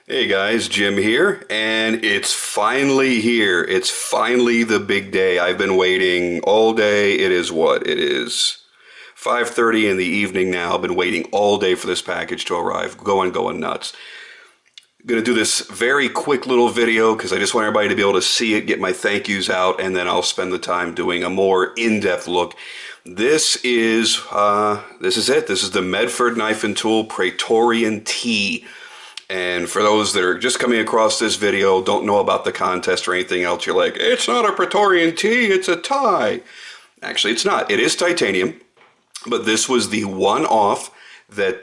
Hey guys, Jim here, and it's finally here. It's finally the big day. I've been waiting all day. It is what? It is 5:30 in the evening now. I've been waiting all day for this package to arrive. Going nuts. Gonna do this very quick little video because I just want everybody to be able to see it, get my thank yous out, and then I'll spend the time doing a more in-depth look. This is it. This is the Medford Knife Tool Praetorian T. And for those that are just coming across this video, don't know about the contest or anything else, you're like, it's not a Praetorian T, it's a tie. Actually, it's not. It is titanium, but this was the one-off that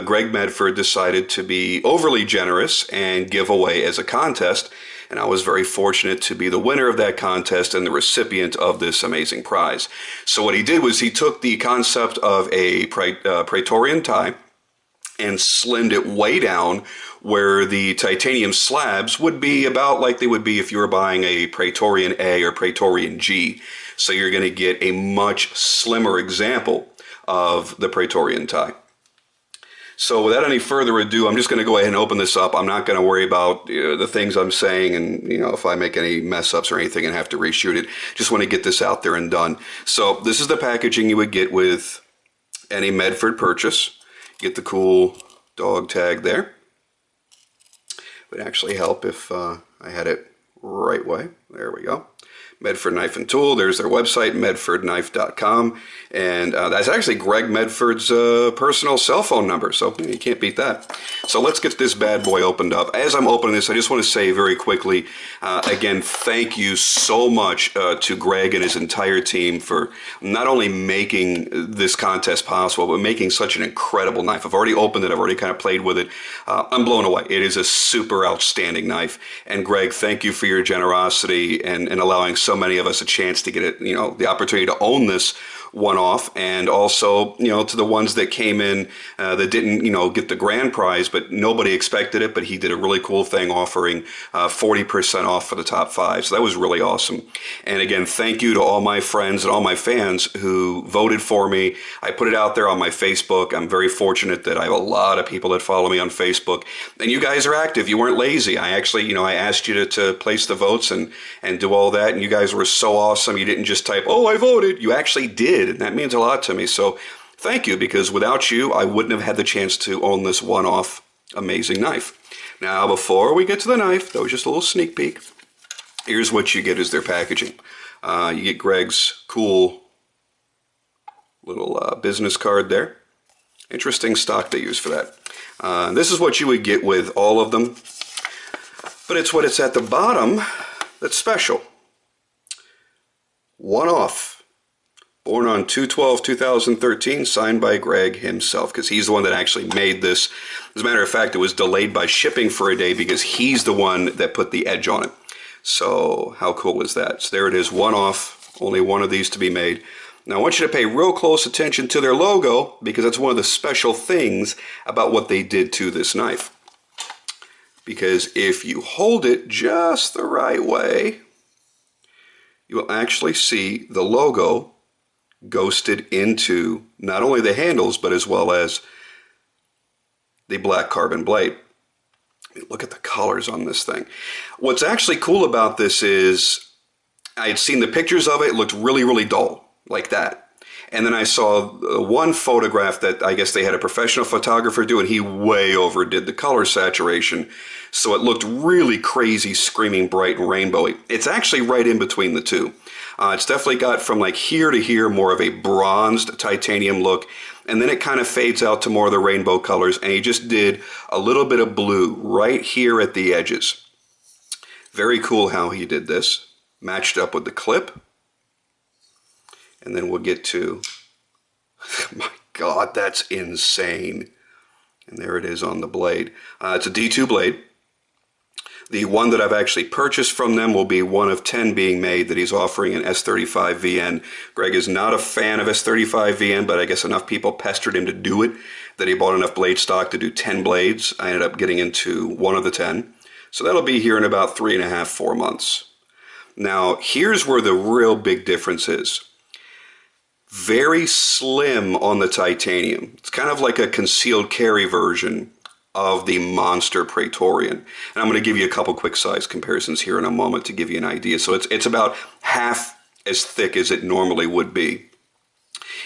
Greg Medford decided to be overly generous and give away as a contest. And I was very fortunate to be the winner of that contest and the recipient of this amazing prize. So what he did was he took the concept of a Praetorian tie and slimmed it way down where the titanium slabs would be about like they would be if you were buying a Praetorian A or Praetorian G. So you're going to get a much slimmer example of the Praetorian tie. So without any further ado, I'm just going to go ahead and open this up. I'm not going to worry about the things I'm saying and, if I make any mess ups or anything and have to reshoot it. Just want to get this out there and done. So this is the packaging you would get with any Medford purchase. Get the cool dog tag there. Would actually help if I had it right way. There we go. Medford Knife and Tool. There's their website, medfordknife.com. And that's actually Greg Medford's personal cell phone number, so you can't beat that. So let's get this bad boy opened up. As I'm opening this, I just want to say very quickly, again, thank you so much to Greg and his entire team for not only making this contest possible, but making such an incredible knife. I've already opened it. I've already kind of played with it. I'm blown away. It is a super outstanding knife. And Greg, thank you for your generosity and allowing so many of us a chance to get it, the opportunity to own this one-off, and also, to the ones that came in that didn't, get the grand prize, but nobody expected it, but he did a really cool thing offering 40% off for the top 5. So that was really awesome. And again, thank you to all my friends and all my fans who voted for me. I put it out there on my Facebook. I'm very fortunate that I have a lot of people that follow me on Facebook, and you guys are active. You weren't lazy. I actually, I asked you to place the votes and do all that, and you guys were so awesome. You didn't just type, oh, I voted. You actually did. And that means a lot to me. So thank you, because without you, I wouldn't have had the chance to own this one-off amazing knife. Now, before we get to the knife, that was just a little sneak peek. Here's what you get as their packaging. You get Greg's cool little business card there. Interesting stock they use for that. This is what you would get with all of them. But it's what it's at the bottom that's special. One-off. Born on 2/12/2013, signed by Greg himself, because he's the one that actually made this. As a matter of fact, it was delayed by shipping for a day because he's the one that put the edge on it. So how cool is that? So there it is, one off, only one of these to be made. Now I want you to pay real close attention to their logo, because that's one of the special things about what they did to this knife. Because if you hold it just the right way, you will actually see the logo ghosted into not only the handles, but as well as the black carbon blade. Look at the colors on this thing. What's actually cool about this is I had seen the pictures of it. It looked really, really dull, like that. And then I saw one photograph that I guess they had a professional photographer do, and he way overdid the color saturation. So it looked really crazy, screaming bright and rainbowy. It's actually right in between the two. It's definitely got from like here to here more of a bronzed titanium look, and then it kind of fades out to more of the rainbow colors, and he just did a little bit of blue right here at the edges. Very cool how he did this. Matched up with the clip. And then we'll get to, my God, that's insane. And there it is on the blade. It's a D2 blade. The one that I've actually purchased from them will be one of 10 being made that he's offering in S35VN. Greg is not a fan of S35VN, but I guess enough people pestered him to do it that he bought enough blade stock to do 10 blades. I ended up getting into one of the 10. So that'll be here in about 3.5, 4 months. Now, here's where the real big difference is. Very slim on the titanium. It's kind of like a concealed carry version of the monster Praetorian. And I'm going to give you a couple quick size comparisons here in a moment to give you an idea. So it's about half as thick as it normally would be.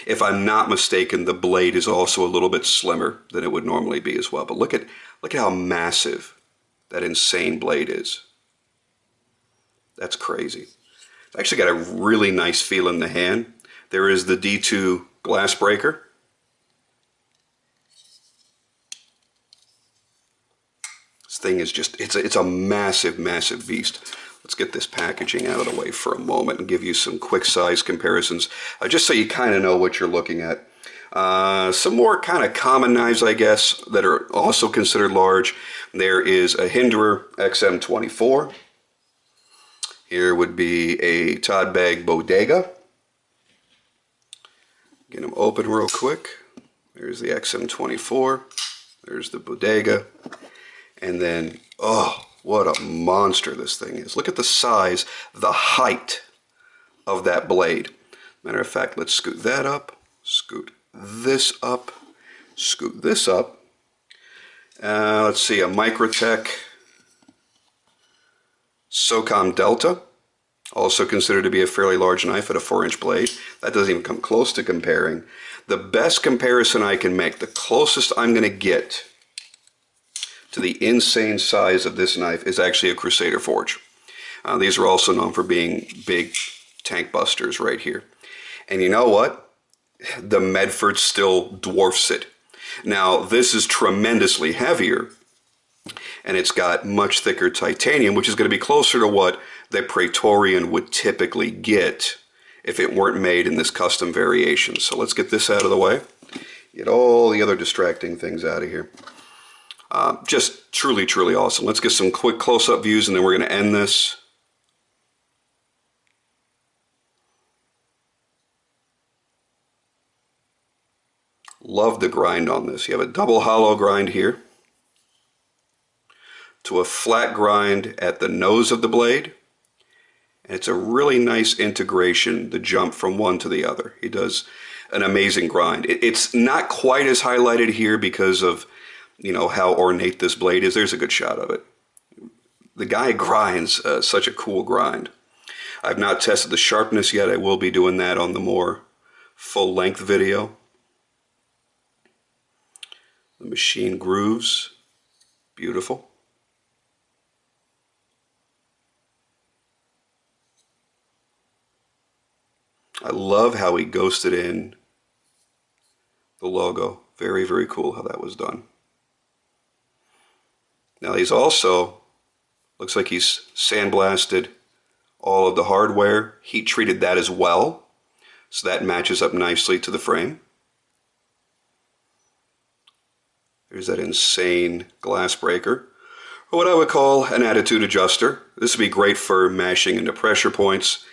If I'm not mistaken, the blade is also a little bit slimmer than it would normally be as well. But look at how massive that insane blade is. That's crazy. It's actually got a really nice feel in the hand. There is the D2 glass breaker. This thing is just, it's a massive, massive beast. Let's get this packaging out of the way for a moment and give you some quick size comparisons, just so you kind of know what you're looking at. Some more kind of common knives, I guess, that are also considered large. There is a Hinderer XM24. Here would be a Todd Bag Bodega. Get them open real quick. There's the XM24. There's the Bodega. And then, oh, what a monster this thing is. Look at the size, the height of that blade. Matter of fact, let's scoot that up, scoot this up, scoot this up. Let's see, a Microtech SOCOM Delta, also considered to be a fairly large knife at a 4-inch blade. That doesn't even come close to comparing. The best comparison I can make, the closest I'm going to get to the insane size of this knife, is actually a Crusader Forge. These are also known for being big tank busters right here. And you know what? The Medford still dwarfs it. Now, this is tremendously heavier, and it's got much thicker titanium, which is going to be closer to what the Praetorian would typically get if it weren't made in this custom variation. So let's get this out of the way. Get all the other distracting things out of here. Just truly, truly awesome. Let's get some quick close-up views, and then we're going to end this. Love the grind on this. You have a double hollow grind here to a flat grind at the nose of the blade. And it's a really nice integration, the jump from one to the other. He does an amazing grind. It's not quite as highlighted here because of, you know, how ornate this blade is. There's a good shot of it. The guy grinds such a cool grind. I've not tested the sharpness yet. I will be doing that on the more full-length video. The machine grooves, beautiful. I love how he ghosted in the logo. Very, very cool how that was done. Now he's also, looks like he's sandblasted all of the hardware, heat treated that as well, so that matches up nicely to the frame. There's that insane glass breaker, or what I would call an attitude adjuster. This would be great for mashing into pressure points,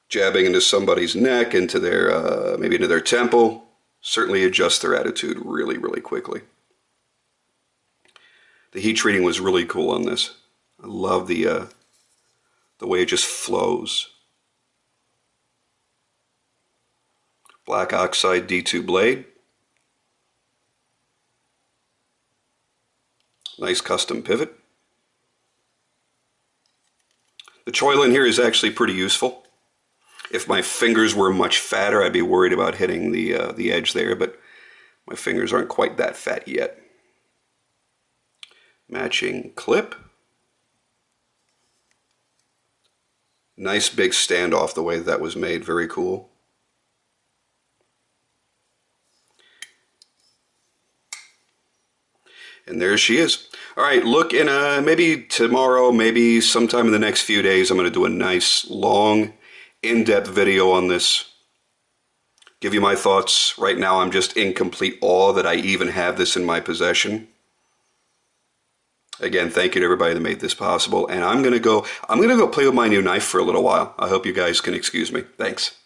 jabbing into somebody's neck, into their, maybe into their temple. Certainly adjust their attitude really, really quickly. The heat treating was really cool on this. I love the way it just flows. Black oxide D2 blade. Nice custom pivot. The choil in here is actually pretty useful. If my fingers were much fatter, I'd be worried about hitting the edge there, but my fingers aren't quite that fat yet. Matching clip. Nice big standoff the way that was made, very cool. And there she is. All right, look, in maybe tomorrow, maybe sometime in the next few days, I'm going to do a nice, long, in-depth video on this. Give you my thoughts. Right now, I'm just in complete awe that I even have this in my possession. Again, thank you to everybody that made this possible. And I'm going to go play with my new knife for a little while. I hope you guys can excuse me. Thanks.